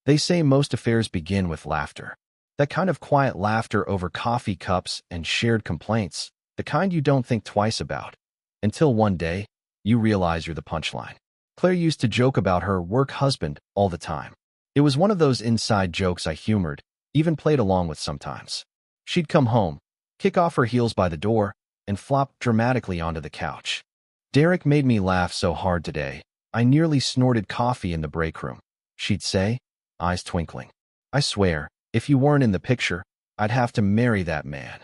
They say most affairs begin with laughter. That kind of quiet laughter over coffee cups and shared complaints, the kind you don't think twice about. Until one day, you realize you're the punchline. Claire used to joke about her work husband all the time. It was one of those inside jokes I humored, even played along with sometimes. She'd come home, kick off her heels by the door, and flop dramatically onto the couch. "Derek made me laugh so hard today, I nearly snorted coffee in the break room," she'd say, eyes twinkling. "I swear, if you weren't in the picture, I'd have to marry that man."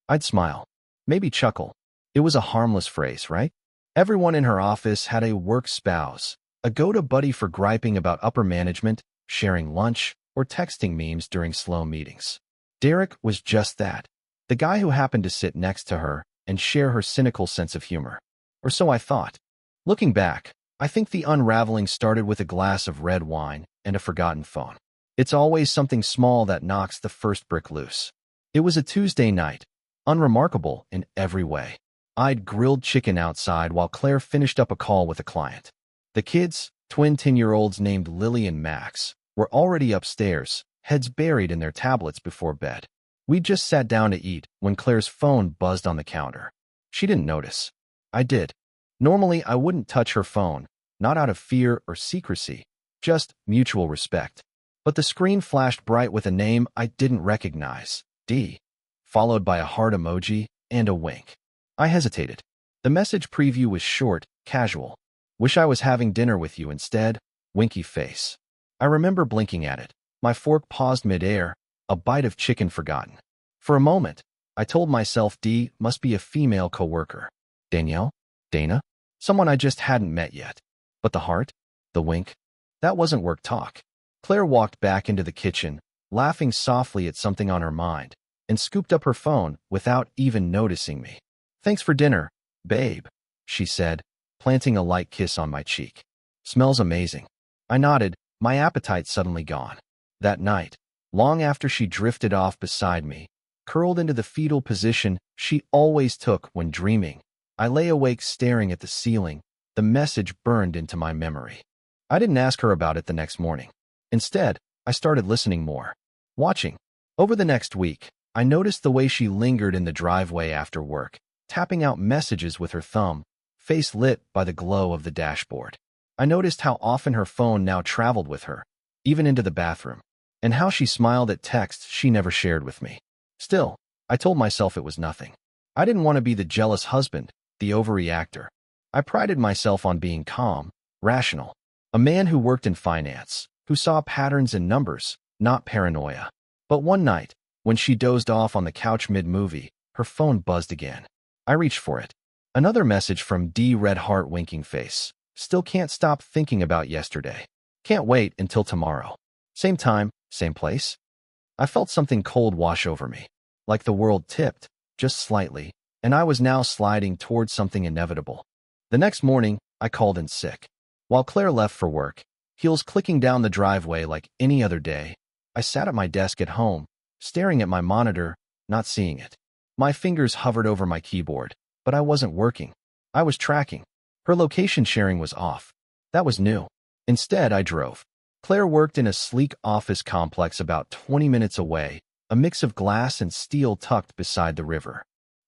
I'd smile, maybe chuckle. It was a harmless phrase, right? Everyone in her office had a work spouse, a go-to buddy for griping about upper management, sharing lunch, or texting memes during slow meetings. Derek was just that, the guy who happened to sit next to her and share her cynical sense of humor. Or so I thought. Looking back, I think the unraveling started with a glass of red wine and a forgotten phone. It's always something small that knocks the first brick loose. It was a Tuesday night, unremarkable in every way. I'd grilled chicken outside while Claire finished up a call with a client. The kids, twin 10-year-olds named Lily and Max, were already upstairs, heads buried in their tablets before bed. We just sat down to eat when Claire's phone buzzed on the counter. She didn't notice. I did. Normally, I wouldn't touch her phone, not out of fear or secrecy, just mutual respect. But the screen flashed bright with a name I didn't recognize, D, followed by a heart emoji and a wink. I hesitated. The message preview was short, casual. "Wish I was having dinner with you instead," winky face. I remember blinking at it. My fork paused midair, a bite of chicken forgotten. For a moment, I told myself D must be a female coworker. Danielle? Dana? Someone I just hadn't met yet. But the heart? The wink? That wasn't work talk. Claire walked back into the kitchen, laughing softly at something on her mind, and scooped up her phone without even noticing me. "Thanks for dinner, babe," she said, planting a light kiss on my cheek. "Smells amazing." I nodded, my appetite suddenly gone. That night, long after she drifted off beside me, curled into the fetal position she always took when dreaming, I lay awake staring at the ceiling. The message burned into my memory. I didn't ask her about it the next morning. Instead, I started listening more, watching. Over the next week, I noticed the way she lingered in the driveway after work, tapping out messages with her thumb, face lit by the glow of the dashboard. I noticed how often her phone now traveled with her, even into the bathroom, and how she smiled at texts she never shared with me. Still, I told myself it was nothing. I didn't want to be the jealous husband, the overreactor. I prided myself on being calm, rational, a man who worked in finance, who saw patterns in numbers, not paranoia. But one night, when she dozed off on the couch mid-movie, her phone buzzed again. I reached for it. Another message from D. Red heart winking face. "Still can't stop thinking about yesterday. Can't wait until tomorrow. Same time, same place." I felt something cold wash over me, like the world tipped, just slightly, and I was now sliding towards something inevitable. The next morning, I called in sick. While Claire left for work, heels clicking down the driveway like any other day, I sat at my desk at home, staring at my monitor, not seeing it. My fingers hovered over my keyboard, but I wasn't working. I was tracking. Her location sharing was off. That was new. Instead, I drove. Claire worked in a sleek office complex about 20 minutes away, a mix of glass and steel tucked beside the river.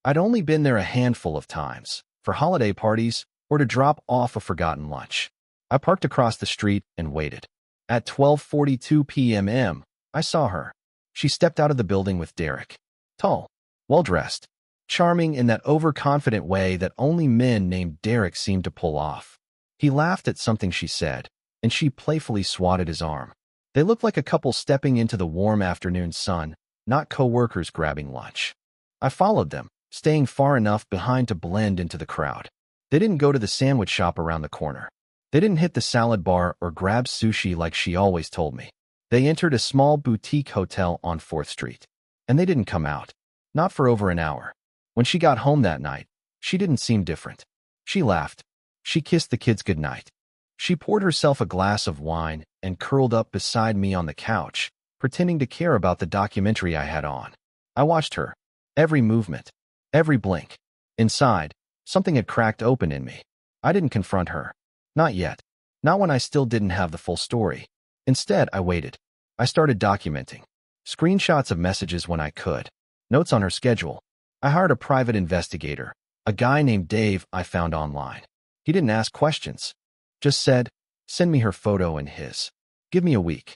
I'd only been there a handful of times, for holiday parties or to drop off a forgotten lunch. I parked across the street and waited. At 12:42 p.m., I saw her. She stepped out of the building with Derek. Tall, well-dressed, charming in that overconfident way that only men named Derek seemed to pull off. He laughed at something she said, and she playfully swatted his arm. They looked like a couple stepping into the warm afternoon sun, not co-workers grabbing lunch. I followed them, staying far enough behind to blend into the crowd. They didn't go to the sandwich shop around the corner. They didn't hit the salad bar or grab sushi like she always told me. They entered a small boutique hotel on 4th Street. And they didn't come out. Not for over an hour. When she got home that night, she didn't seem different. She laughed. She kissed the kids goodnight. She poured herself a glass of wine and curled up beside me on the couch, pretending to care about the documentary I had on. I watched her. Every movement. Every blink. Inside, something had cracked open in me. I didn't confront her. Not yet. Not when I still didn't have the full story. Instead, I waited. I started documenting. Screenshots of messages when I could. Notes on her schedule. I hired a private investigator, a guy named Dave I found online. He didn't ask questions. Just said, send me her photo and his. Give me a week.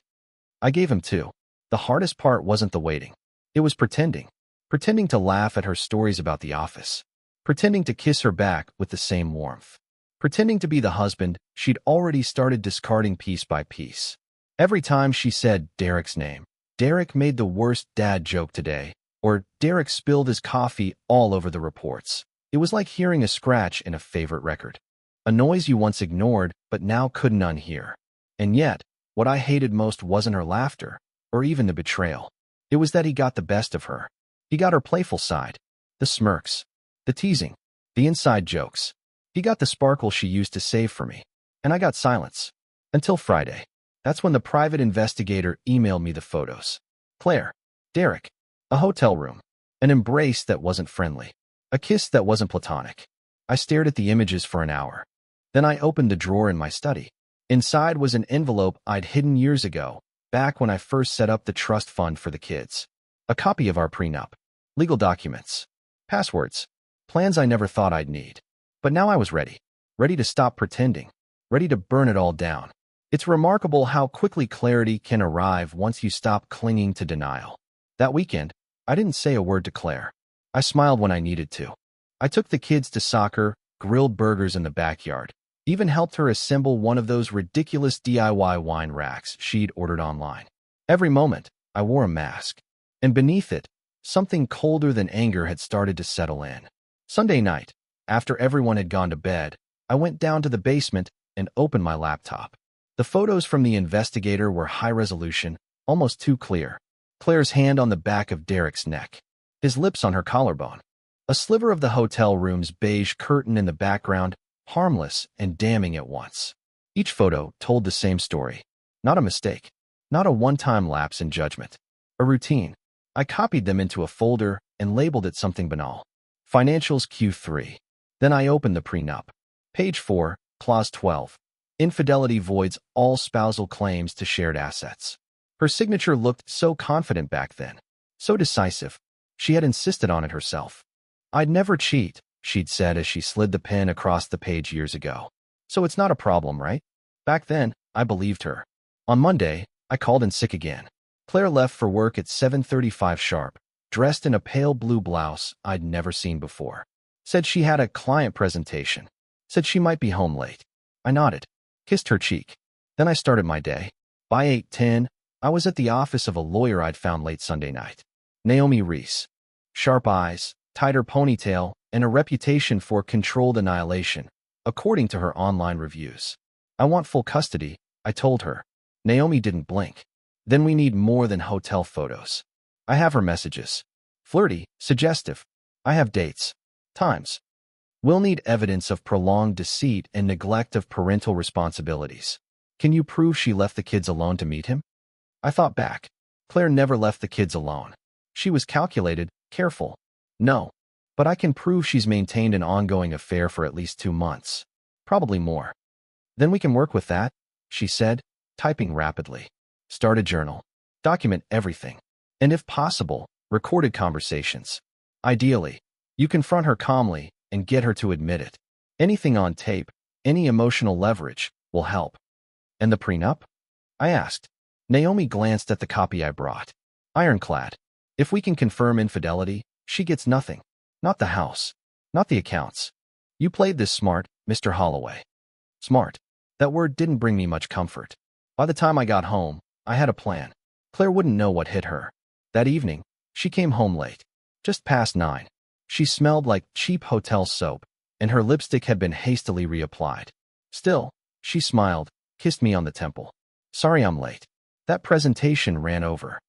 I gave him 2. The hardest part wasn't the waiting. It was pretending. Pretending to laugh at her stories about the office. Pretending to kiss her back with the same warmth. Pretending to be the husband she'd already started discarding piece by piece. Every time she said Derek's name, Derek made the worst dad joke today, or Derek spilled his coffee all over the reports. It was like hearing a scratch in a favorite record. A noise you once ignored but now couldn't unhear. And yet, what I hated most wasn't her laughter, or even the betrayal. It was that he got the best of her. He got her playful side. The smirks. The teasing. The inside jokes. He got the sparkle she used to save for me. And I got silence. Until Friday. That's when the private investigator emailed me the photos. Claire. Derek. A hotel room. An embrace that wasn't friendly. A kiss that wasn't platonic. I stared at the images for an hour. Then I opened the drawer in my study. Inside was an envelope I'd hidden years ago, back when I first set up the trust fund for the kids. A copy of our prenup. Legal documents. Passwords. Plans I never thought I'd need. But now I was ready. Ready to stop pretending. Ready to burn it all down. It's remarkable how quickly clarity can arrive once you stop clinging to denial. That weekend, I didn't say a word to Claire. I smiled when I needed to. I took the kids to soccer, grilled burgers in the backyard, even helped her assemble one of those ridiculous DIY wine racks she'd ordered online. Every moment, I wore a mask. And beneath it, something colder than anger had started to settle in. Sunday night, after everyone had gone to bed, I went down to the basement and opened my laptop. The photos from the investigator were high resolution, almost too clear. Claire's hand on the back of Derek's neck. His lips on her collarbone. A sliver of the hotel room's beige curtain in the background, harmless and damning at once. Each photo told the same story. Not a mistake. Not a one-time lapse in judgment. A routine. I copied them into a folder and labeled it something banal. Financials Q3. Then I opened the prenup. Page 4, Clause 12. Infidelity voids all spousal claims to shared assets. Her signature looked so confident back then. So decisive. She had insisted on it herself. I'd never cheat, she'd said as she slid the pen across the page years ago. So it's not a problem, right? Back then, I believed her. On Monday, I called in sick again. Claire left for work at 7:35 sharp, dressed in a pale blue blouse I'd never seen before. Said she had a client presentation. Said she might be home late. I nodded, kissed her cheek. Then I started my day. By 8:10, I was at the office of a lawyer I'd found late Sunday night. Naomi Reese. Sharp eyes, tighter ponytail, and a reputation for controlled annihilation, according to her online reviews. I want full custody, I told her. Naomi didn't blink. Then we need more than hotel photos. I have her messages. Flirty, suggestive. I have dates. Times. We'll need evidence of prolonged deceit and neglect of parental responsibilities. Can you prove she left the kids alone to meet him? I thought back. Claire never left the kids alone. She was calculated, careful. No. But I can prove she's maintained an ongoing affair for at least 2 months. Probably more. Then we can work with that, she said, typing rapidly. Start a journal. Document everything. And if possible, recorded conversations. Ideally, you confront her calmly and get her to admit it. Anything on tape, any emotional leverage, will help. And the prenup? I asked. Naomi glanced at the copy I brought. Ironclad. If we can confirm infidelity, she gets nothing. Not the house. Not the accounts. You played this smart, Mr. Holloway. Smart. That word didn't bring me much comfort. By the time I got home, I had a plan. Claire wouldn't know what hit her. That evening, she came home late. Just past 9. She smelled like cheap hotel soap, and her lipstick had been hastily reapplied. Still, she smiled, kissed me on the temple. Sorry I'm late. That presentation ran over.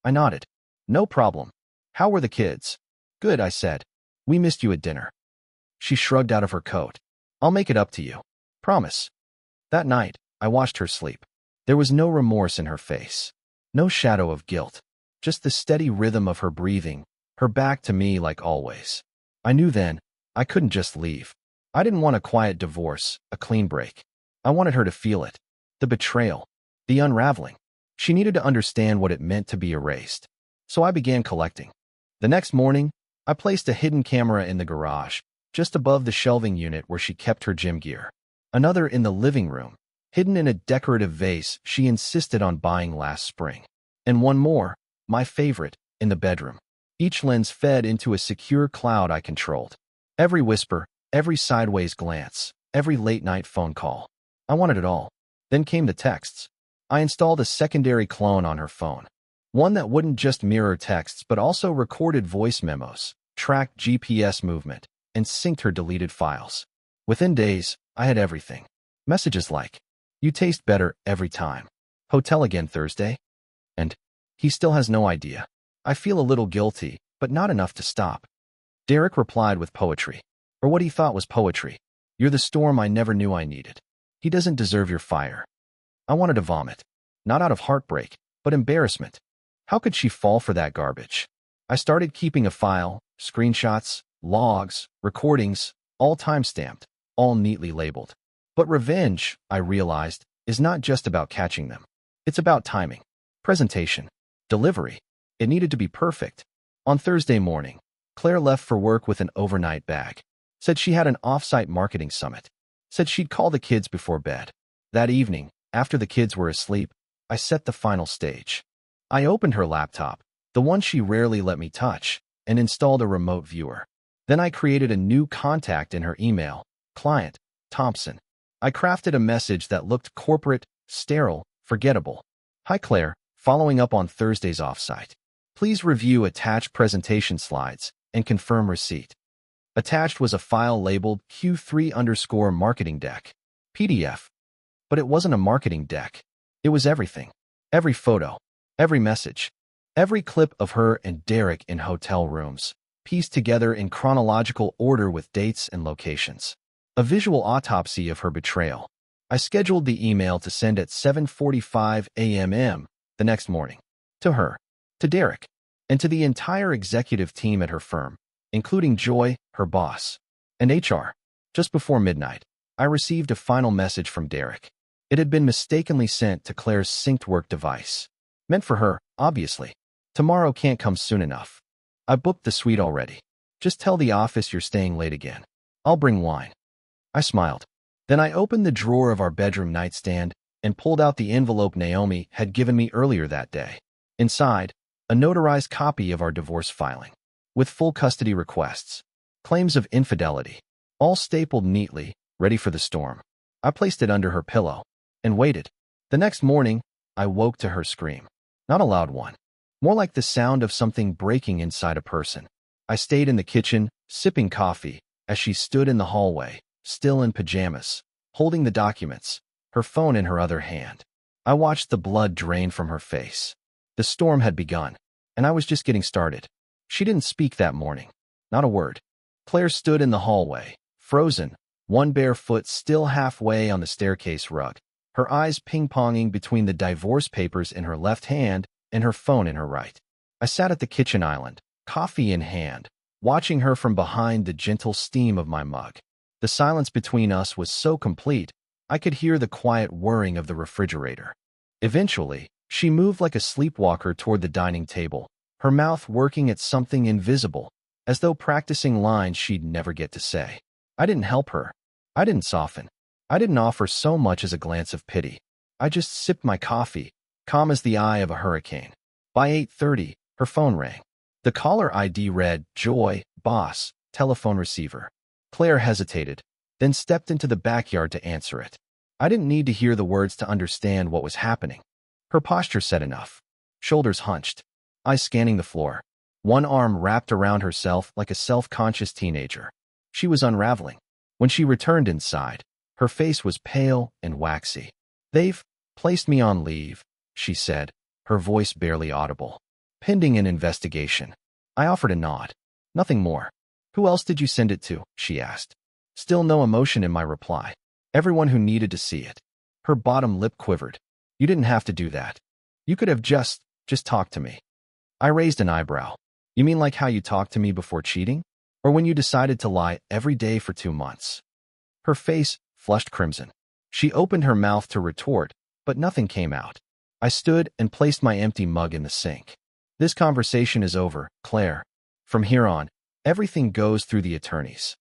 I nodded. No problem. How were the kids? Good, I said. We missed you at dinner. She shrugged out of her coat. I'll make it up to you. Promise. That night, I watched her sleep. There was no remorse in her face. No shadow of guilt. Just the steady rhythm of her breathing, her back to me like always. I knew then, I couldn't just leave. I didn't want a quiet divorce, a clean break. I wanted her to feel it. The betrayal. The unraveling. She needed to understand what it meant to be erased. So I began collecting. The next morning, I placed a hidden camera in the garage, just above the shelving unit where she kept her gym gear. Another in the living room, hidden in a decorative vase she insisted on buying last spring. And one more, my favorite, in the bedroom. Each lens fed into a secure cloud I controlled. Every whisper, every sideways glance, every late-night phone call. I wanted it all. Then came the texts. I installed a secondary clone on her phone. One that wouldn't just mirror texts but also recorded voice memos, tracked GPS movement, and synced her deleted files. Within days, I had everything. Messages like, "You taste better every time. Hotel again Thursday?" And, "He still has no idea. I feel a little guilty, but not enough to stop." Derek replied with poetry, or what he thought was poetry. "You're the storm I never knew I needed. He doesn't deserve your fire." I wanted to vomit, not out of heartbreak, but embarrassment. How could she fall for that garbage? I started keeping a file, screenshots, logs, recordings, all time-stamped, all neatly labeled. But revenge, I realized, is not just about catching them. It's about timing, presentation, delivery. It needed to be perfect. On Thursday morning, Claire left for work with an overnight bag. Said she had an off-site marketing summit. Said she'd call the kids before bed. That evening, after the kids were asleep, I set the final stage. I opened her laptop, the one she rarely let me touch, and installed a remote viewer. Then I created a new contact in her email, Client, Thompson. I crafted a message that looked corporate, sterile, forgettable. "Hi Claire, following up on Thursday's offsite. Please review attached presentation slides and confirm receipt." Attached was a file labeled Q3_marketing deck, PDF. But it wasn't a marketing deck. It was everything. Every photo, every message, every clip of her and Derek in hotel rooms, pieced together in chronological order with dates and locations. A visual autopsy of her betrayal. I scheduled the email to send at 7:45 a.m. the next morning. To her, to Derek, and to the entire executive team at her firm, including Joy, her boss, and HR. Just before midnight, I received a final message from Derek. It had been mistakenly sent to Claire's synced work device. Meant for her, obviously. "Tomorrow can't come soon enough. I booked the suite already. Just tell the office you're staying late again. I'll bring wine." I smiled. Then I opened the drawer of our bedroom nightstand and pulled out the envelope Naomi had given me earlier that day. Inside, a notarized copy of our divorce filing, with full custody requests, claims of infidelity, all stapled neatly, ready for the storm. I placed it under her pillow and waited. The next morning, I woke to her scream. Not a loud one, more like the sound of something breaking inside a person. I stayed in the kitchen, sipping coffee, as she stood in the hallway, still in pajamas, holding the documents, her phone in her other hand. I watched the blood drain from her face. The storm had begun, and I was just getting started. She didn't speak that morning. Not a word. Claire stood in the hallway, frozen, one bare foot still halfway on the staircase rug, her eyes ping-ponging between the divorce papers in her left hand and her phone in her right. I sat at the kitchen island, coffee in hand, watching her from behind the gentle steam of my mug. The silence between us was so complete, I could hear the quiet whirring of the refrigerator. Eventually, she moved like a sleepwalker toward the dining table, her mouth working at something invisible, as though practicing lines she'd never get to say. I didn't help her. I didn't soften. I didn't offer so much as a glance of pity. I just sipped my coffee, calm as the eye of a hurricane. By 8:30, her phone rang. The caller ID read, "Joy, boss, telephone receiver." Claire hesitated, then stepped into the backyard to answer it. I didn't need to hear the words to understand what was happening. Her posture said enough. Shoulders hunched, eyes scanning the floor, one arm wrapped around herself like a self-conscious teenager. She was unraveling. When she returned inside, her face was pale and waxy. "They've placed me on leave," she said, her voice barely audible. "Pending an investigation." I offered a nod. Nothing more. "Who else did you send it to?" she asked. Still no emotion in my reply. "Everyone who needed to see it." Her bottom lip quivered. "You didn't have to do that. You could have just talked to me." I raised an eyebrow. "You mean like how you talked to me before cheating? Or when you decided to lie every day for 2 months?" Her face flushed crimson. She opened her mouth to retort, but nothing came out. I stood and placed my empty mug in the sink. This conversation is over, Claire. From here on, everything goes through the attorneys.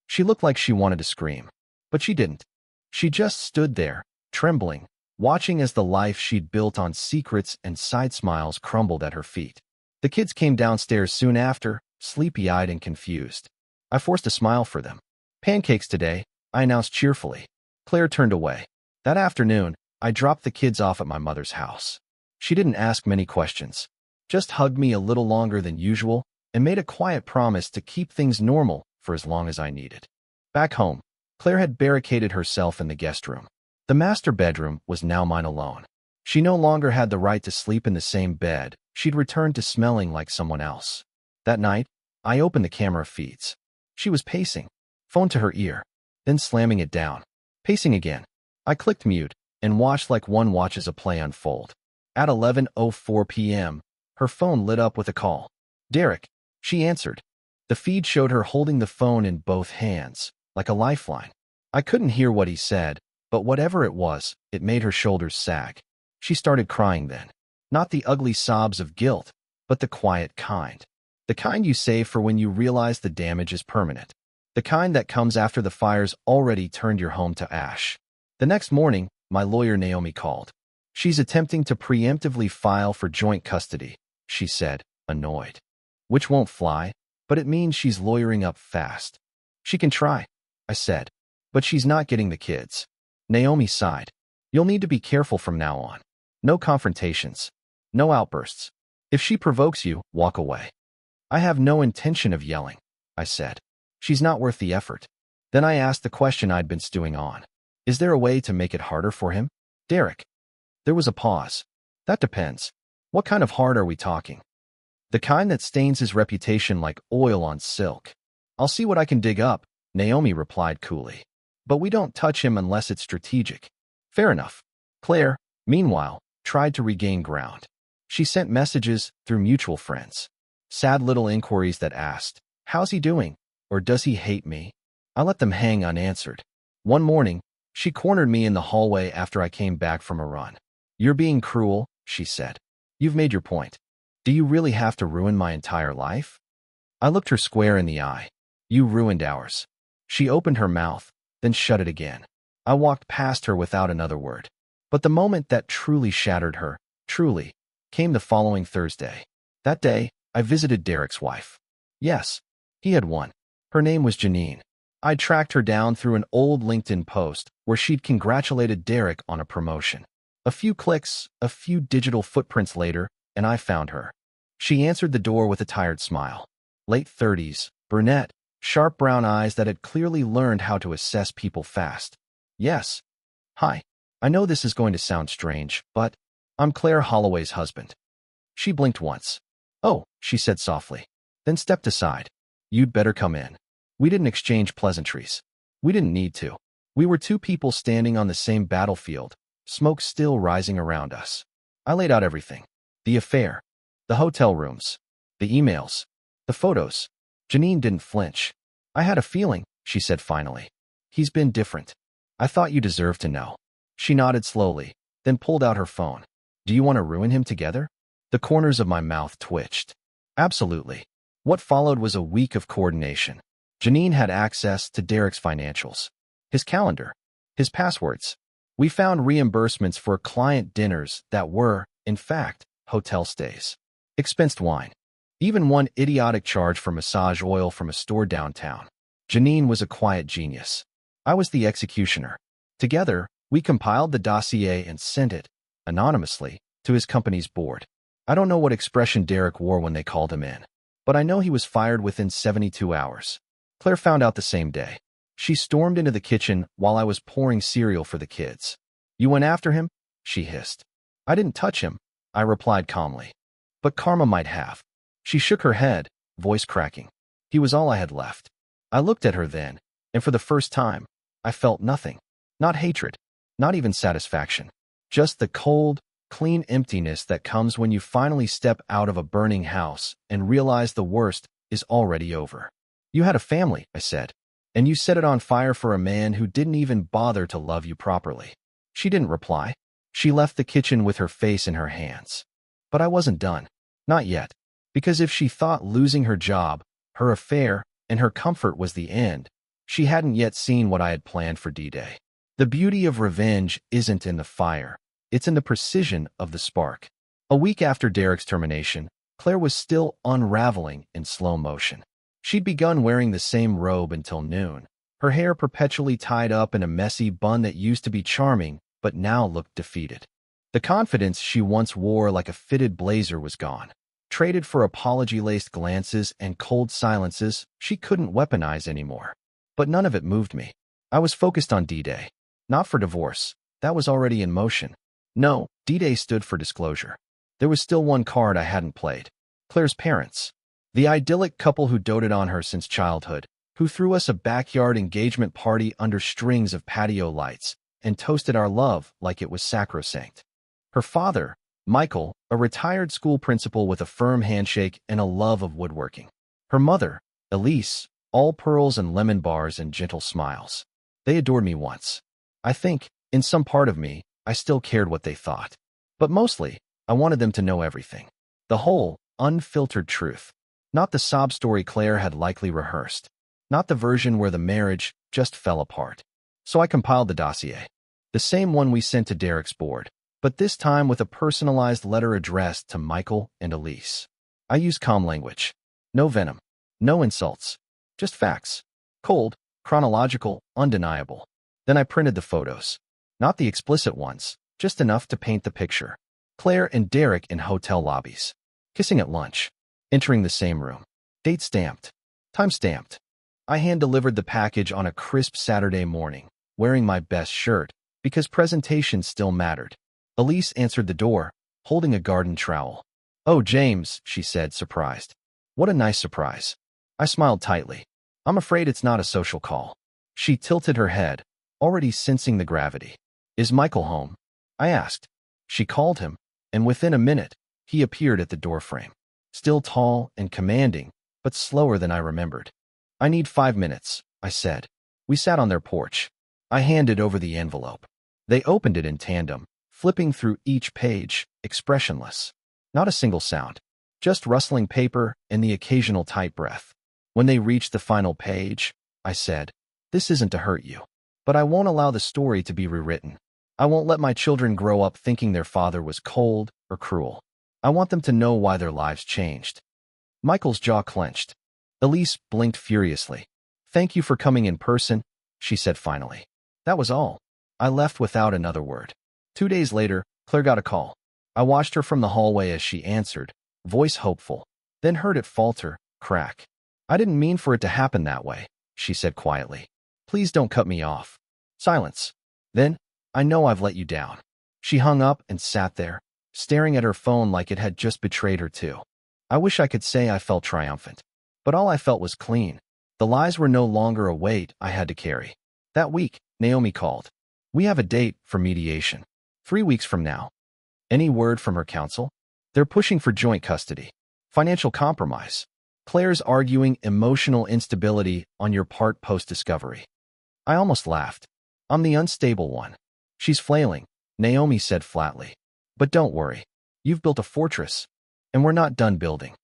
She looked like she wanted to scream, but she didn't. She just stood there, trembling, watching as the life she'd built on secrets and side smiles crumbled at her feet. The kids came downstairs soon after, sleepy-eyed and confused. I forced a smile for them. Pancakes today, I announced cheerfully. Claire turned away. That afternoon, I dropped the kids off at my mother's house. She didn't ask many questions, just hugged me a little longer than usual and made a quiet promise to keep things normal for as long as I needed. Back home, Claire had barricaded herself in the guest room. The master bedroom was now mine alone. She no longer had the right to sleep in the same bed. She'd returned to smelling like someone else. That night, I opened the camera feeds. She was pacing, phone to her ear, then slamming it down. Pacing again. I clicked mute and watched like one watches a play unfold. At 11:04 p.m., her phone lit up with a call. Derek, she answered. The feed showed her holding the phone in both hands, like a lifeline. I couldn't hear what he said, but whatever it was, it made her shoulders sag. She started crying then. Not the ugly sobs of guilt, but the quiet kind. The kind you save for when you realize the damage is permanent. The kind that comes after the fire's already turned your home to ash. The next morning, my lawyer Naomi called. She's attempting to preemptively file for joint custody, she said, annoyed. Which won't fly, but it means she's lawyering up fast. She can try, I said, but she's not getting the kids. Naomi sighed. You'll need to be careful from now on. No confrontations. No outbursts. If she provokes you, walk away. I have no intention of yelling, I said. She's not worth the effort. Then I asked the question I'd been stewing on. Is there a way to make it harder for him? Derek. There was a pause. That depends. What kind of hard are we talking? The kind that stains his reputation like oil on silk. I'll see what I can dig up, Naomi replied coolly. But we don't touch him unless it's strategic. Fair enough. Claire, meanwhile, tried to regain ground. She sent messages through mutual friends. Sad little inquiries that asked, how's he doing? Or does he hate me? I let them hang unanswered. One morning, she cornered me in the hallway after I came back from a run. You're being cruel, she said. You've made your point. Do you really have to ruin my entire life? I looked her square in the eye. You ruined ours. She opened her mouth, then shut it again. I walked past her without another word. But the moment that truly shattered her, truly, came the following Thursday. That day, I visited Derek's wife. Yes, he had won. Her name was Janine. I'd tracked her down through an old LinkedIn post where she'd congratulated Derek on a promotion. A few clicks, a few digital footprints later, and I found her. She answered the door with a tired smile. Late 30s, brunette, sharp brown eyes that had clearly learned how to assess people fast. Yes. Hi. I know this is going to sound strange, but I'm Claire Holloway's husband. She blinked once. Oh, she said softly, then stepped aside. You'd better come in. We didn't exchange pleasantries. We didn't need to. We were two people standing on the same battlefield, smoke still rising around us. I laid out everything. The affair. The hotel rooms. The emails. The photos. Janine didn't flinch. I had a feeling, she said finally. He's been different. I thought you deserved to know. She nodded slowly, then pulled out her phone. Do you want to ruin him together? The corners of my mouth twitched. Absolutely. What followed was a week of coordination. Janine had access to Derek's financials, his calendar, his passwords. We found reimbursements for client dinners that were, in fact, hotel stays. Expensed wine. Even one idiotic charge for massage oil from a store downtown. Janine was a quiet genius. I was the executioner. Together, we compiled the dossier and sent it, anonymously, to his company's board. I don't know what expression Derek wore when they called him in, but I know he was fired within 72 hours. Claire found out the same day. She stormed into the kitchen while I was pouring cereal for the kids. You went after him? She hissed. I didn't touch him, I replied calmly. But karma might have. She shook her head, voice cracking. He was all I had left. I looked at her then, and for the first time, I felt nothing. Not hatred, not even satisfaction. Just the cold, clean emptiness that comes when you finally step out of a burning house and realize the worst is already over. You had a family, I said, and you set it on fire for a man who didn't even bother to love you properly. She didn't reply. She left the kitchen with her face in her hands. But I wasn't done. Not yet. Because if she thought losing her job, her affair, and her comfort was the end, she hadn't yet seen what I had planned for D-Day. The beauty of revenge isn't in the fire. It's in the precision of the spark. A week after Derek's termination, Claire was still unraveling in slow motion. She'd begun wearing the same robe until noon, her hair perpetually tied up in a messy bun that used to be charming but now looked defeated. The confidence she once wore like a fitted blazer was gone. Traded for apology-laced glances and cold silences she couldn't weaponize anymore. But none of it moved me. I was focused on D-Day. Not for divorce. That was already in motion. No, D-Day stood for disclosure. There was still one card I hadn't played. Claire's parents. The idyllic couple who doted on her since childhood, who threw us a backyard engagement party under strings of patio lights and toasted our love like it was sacrosanct. Her father, Michael, a retired school principal with a firm handshake and a love of woodworking. Her mother, Elise, all pearls and lemon bars and gentle smiles. They adored me once. I think, in some part of me, I still cared what they thought. But mostly, I wanted them to know everything. The whole, unfiltered truth. Not the sob story Claire had likely rehearsed. Not the version where the marriage just fell apart. So I compiled the dossier. The same one we sent to Derek's board, but this time with a personalized letter addressed to Michael and Elise. I used calm language. No venom. No insults. Just facts. Cold, chronological, undeniable. Then I printed the photos. Not the explicit ones, just enough to paint the picture. Claire and Derek in hotel lobbies. Kissing at lunch. Entering the same room. Date stamped. Time stamped. I hand-delivered the package on a crisp Saturday morning, wearing my best shirt, because presentation still mattered. Elise answered the door, holding a garden trowel. "Oh, James," she said, surprised. "What a nice surprise." I smiled tightly. "I'm afraid it's not a social call." She tilted her head, already sensing the gravity. "Is Michael home?" I asked. She called him, and within a minute, he appeared at the doorframe. Still tall and commanding, but slower than I remembered. "I need 5 minutes," I said. We sat on their porch. I handed over the envelope. They opened it in tandem, flipping through each page, expressionless. Not a single sound. Just rustling paper and the occasional tight breath. When they reached the final page, I said, "This isn't to hurt you. But I won't allow the story to be rewritten. I won't let my children grow up thinking their father was cold or cruel. I want them to know why their lives changed." Michael's jaw clenched. Elise blinked furiously. "Thank you for coming in person," she said finally. That was all. I left without another word. 2 days later, Claire got a call. I watched her from the hallway as she answered, voice hopeful, then heard it falter, crack. "I didn't mean for it to happen that way," she said quietly. "Please don't cut me off." Silence. Then, "I know I've let you down." She hung up and sat there, staring at her phone like it had just betrayed her too. I wish I could say I felt triumphant. But all I felt was clean. The lies were no longer a weight I had to carry. That week, Naomi called. "We have a date for mediation. 3 weeks from now." Any word from her counsel? "They're pushing for joint custody. Financial compromise. Claire's arguing emotional instability on your part post-discovery." I almost laughed. "I'm the unstable one." "She's flailing," Naomi said flatly. "But don't worry. You've built a fortress. And we're not done building."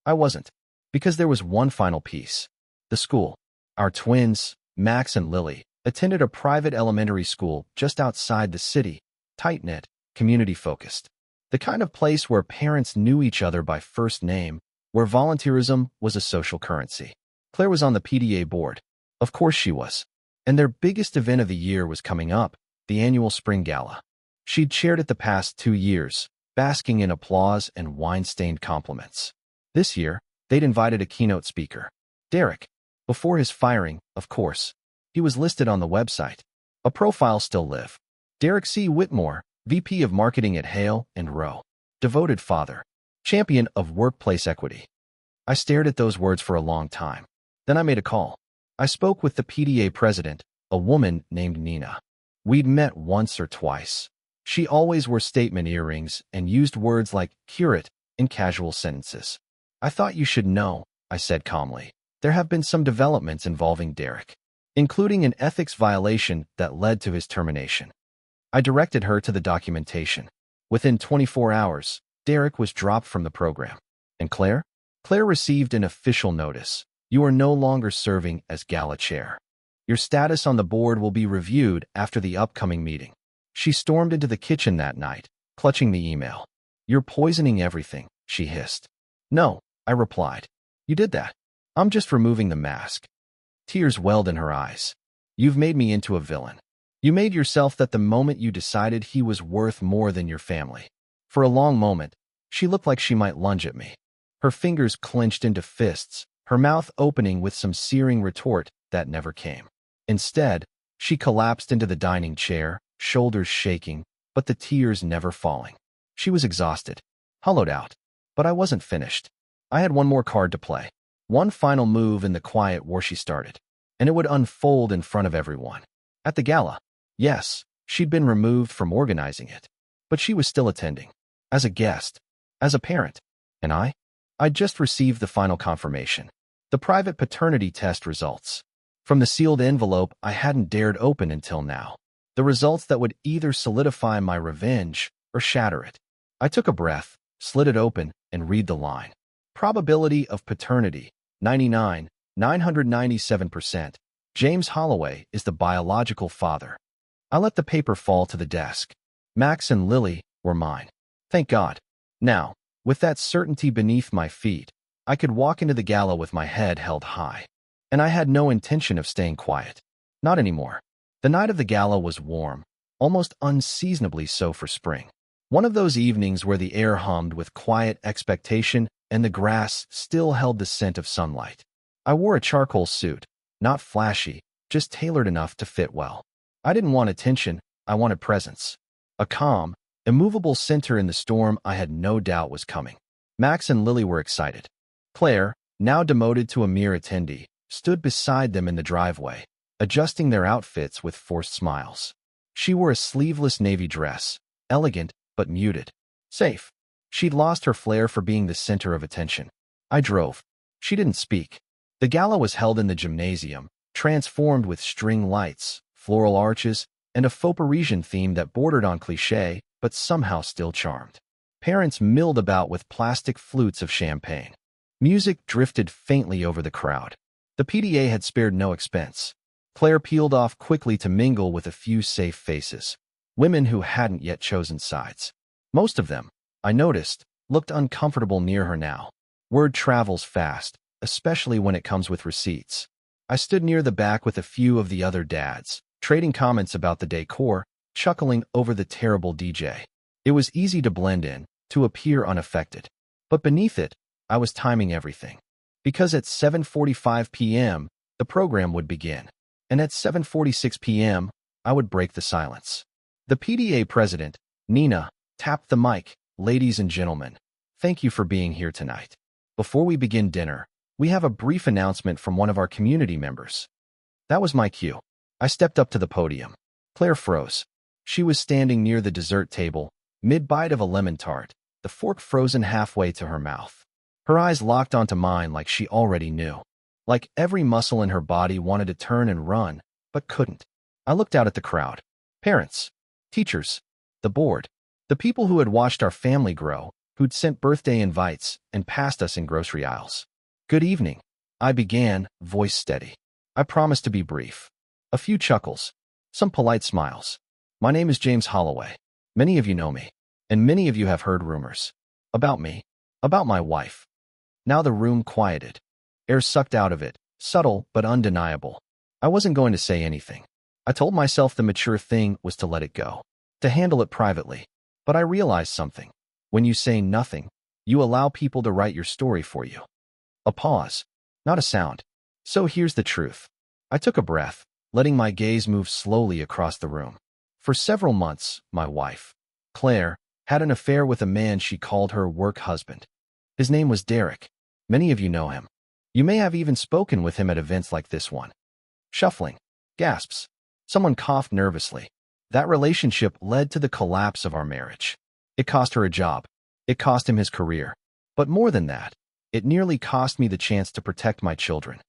I wasn't. Because there was one final piece. The school. Our twins, Max and Lily, attended a private elementary school just outside the city, tight-knit, community-focused. The kind of place where parents knew each other by first name, where volunteerism was a social currency. Claire was on the PTA board. Of course she was. And their biggest event of the year was coming up, the annual spring gala. She'd chaired it the past 2 years, basking in applause and wine-stained compliments. This year, they'd invited a keynote speaker. Derek. Before his firing, of course. He was listed on the website. A profile still lived. Derek C. Whitmore, VP of Marketing at Hale and Rowe. Devoted father. Champion of workplace equity. I stared at those words for a long time. Then I made a call. I spoke with the PTA president, a woman named Nina. We'd met once or twice. She always wore statement earrings and used words like curate in casual sentences. "I thought you should know," I said calmly. "There have been some developments involving Derek, including an ethics violation that led to his termination." I directed her to the documentation. Within 24 hours, Derek was dropped from the program. And Claire? Claire received an official notice. You are no longer serving as gala chair. Your status on the board will be reviewed after the upcoming meeting. She stormed into the kitchen that night, clutching the email. You're poisoning everything, she hissed. No, I replied. You did that. I'm just removing the mask. Tears welled in her eyes. You've made me into a villain. You made yourself that the moment you decided he was worth more than your family. For a long moment, she looked like she might lunge at me. Her fingers clenched into fists, her mouth opening with some searing retort that never came. Instead, she collapsed into the dining chair, shoulders shaking, but the tears never falling. She was exhausted, hollowed out. But I wasn't finished. I had one more card to play. One final move in the quiet war she started. And it would unfold in front of everyone. At the gala. Yes, she'd been removed from organizing it. But she was still attending. As a guest. As a parent. And I'd just received the final confirmation. The private paternity test results. From the sealed envelope I hadn't dared open until now. The results that would either solidify my revenge or shatter it. I took a breath, slid it open, and read the line. Probability of paternity, 997%. James Holloway is the biological father. I let the paper fall to the desk. Max and Lily were mine. Thank God. Now, with that certainty beneath my feet, I could walk into the gala with my head held high. And I had no intention of staying quiet. Not anymore. The night of the gala was warm, almost unseasonably so for spring. One of those evenings where the air hummed with quiet expectation and the grass still held the scent of sunlight. I wore a charcoal suit, not flashy, just tailored enough to fit well. I didn't want attention, I wanted presence. A calm, immovable center in the storm I had no doubt was coming. Max and Lily were excited. Claire, now demoted to a mere attendee, stood beside them in the driveway, adjusting their outfits with forced smiles. She wore a sleeveless navy dress, elegant but muted. Safe. She'd lost her flair for being the center of attention. I drove. She didn't speak. The gala was held in the gymnasium, transformed with string lights, floral arches, and a faux Parisian theme that bordered on cliché, but somehow still charmed. Parents milled about with plastic flutes of champagne. Music drifted faintly over the crowd. The PDA had spared no expense. Claire peeled off quickly to mingle with a few safe faces. Women who hadn't yet chosen sides. Most of them, I noticed, looked uncomfortable near her now. Word travels fast, especially when it comes with receipts. I stood near the back with a few of the other dads, trading comments about the decor, chuckling over the terrible DJ. It was easy to blend in, to appear unaffected. But beneath it, I was timing everything. Because at 7:45 p.m., the program would begin. And at 7:46 p.m., I would break the silence. The PDA president, Nina, tapped the mic. Ladies and gentlemen, thank you for being here tonight. Before we begin dinner, we have a brief announcement from one of our community members. That was my cue. I stepped up to the podium. Claire froze. She was standing near the dessert table, mid-bite of a lemon tart, the fork frozen halfway to her mouth. Her eyes locked onto mine like she already knew. Like every muscle in her body wanted to turn and run, but couldn't. I looked out at the crowd. Parents, teachers, the board, the people who had watched our family grow, who'd sent birthday invites and passed us in grocery aisles. Good evening, I began, voice steady. I promised to be brief. A few chuckles, some polite smiles. My name is James Holloway. Many of you know me, and many of you have heard rumors. About me, about my wife. Now the room quieted. Air sucked out of it, subtle but undeniable. I wasn't going to say anything. I told myself the mature thing was to let it go, to handle it privately. But I realized something. When you say nothing, you allow people to write your story for you. A pause, not a sound. So here's the truth. I took a breath, letting my gaze move slowly across the room. For several months, my wife, Claire, had an affair with a man she called her work husband. His name was Derek. Many of you know him. You may have even spoken with him at events like this one. Shuffling. Gasps. Someone coughed nervously. That relationship led to the collapse of our marriage. It cost her a job. It cost him his career. But more than that, it nearly cost me the chance to protect my children.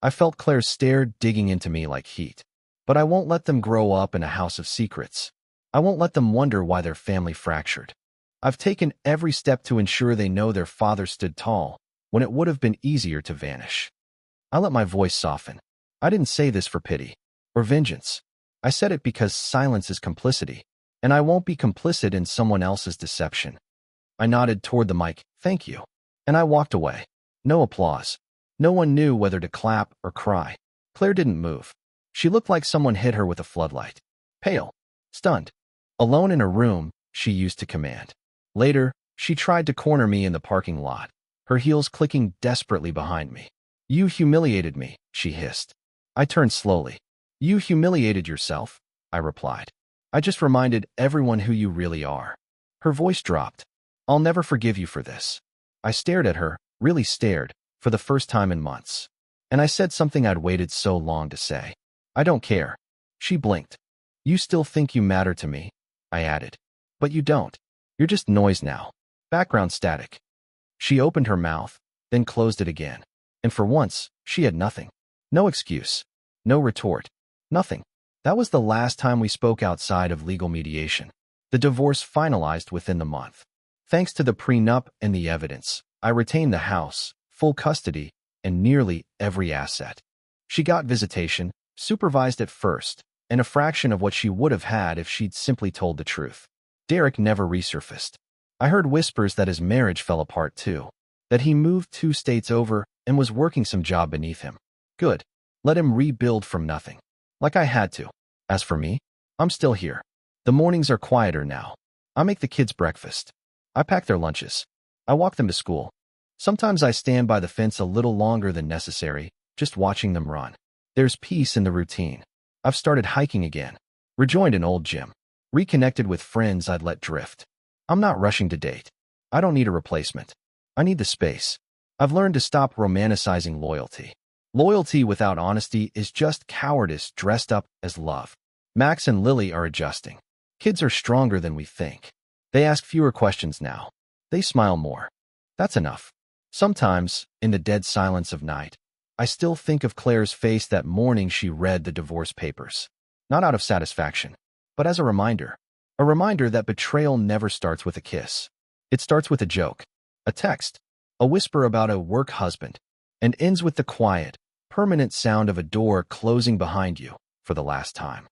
I felt Claire's stare digging into me like heat. But I won't let them grow up in a house of secrets. I won't let them wonder why their family fractured. I've taken every step to ensure they know their father stood tall when it would have been easier to vanish. I let my voice soften. I didn't say this for pity or vengeance. I said it because silence is complicity, and I won't be complicit in someone else's deception. I nodded toward the mic, thank you, and I walked away. No applause. No one knew whether to clap or cry. Claire didn't move. She looked like someone hit her with a floodlight. Pale. Stunned. Alone in a room she used to command. Later, she tried to corner me in the parking lot, her heels clicking desperately behind me. You humiliated me, she hissed. I turned slowly. You humiliated yourself, I replied. I just reminded everyone who you really are. Her voice dropped. I'll never forgive you for this. I stared at her, really stared, for the first time in months. And I said something I'd waited so long to say. I don't care. She blinked. You still think you matter to me, I added. But you don't. You're just noise now. Background static. She opened her mouth, then closed it again. And for once, she had nothing. No excuse. No retort. Nothing. That was the last time we spoke outside of legal mediation. The divorce finalized within the month. Thanks to the prenup and the evidence, I retained the house, full custody, and nearly every asset. She got visitation, supervised at first, and a fraction of what she would have had if she'd simply told the truth. Derek never resurfaced. I heard whispers that his marriage fell apart too, that he moved 2 states over and was working some job beneath him. Good. Let him rebuild from nothing. Like I had to. As for me, I'm still here. The mornings are quieter now. I make the kids breakfast. I pack their lunches. I walk them to school. Sometimes I stand by the fence a little longer than necessary, just watching them run. There's peace in the routine. I've started hiking again. Rejoined an old gym. Reconnected with friends I'd let drift. I'm not rushing to date. I don't need a replacement. I need the space. I've learned to stop romanticizing loyalty. Loyalty without honesty is just cowardice dressed up as love. Max and Lily are adjusting. Kids are stronger than we think. They ask fewer questions now. They smile more. That's enough. Sometimes, in the dead silence of night, I still think of Claire's face that morning she read the divorce papers. Not out of satisfaction, but as a reminder. A reminder that betrayal never starts with a kiss. It starts with a joke, a text, a whisper about a work husband, and ends with the quiet, permanent sound of a door closing behind you for the last time.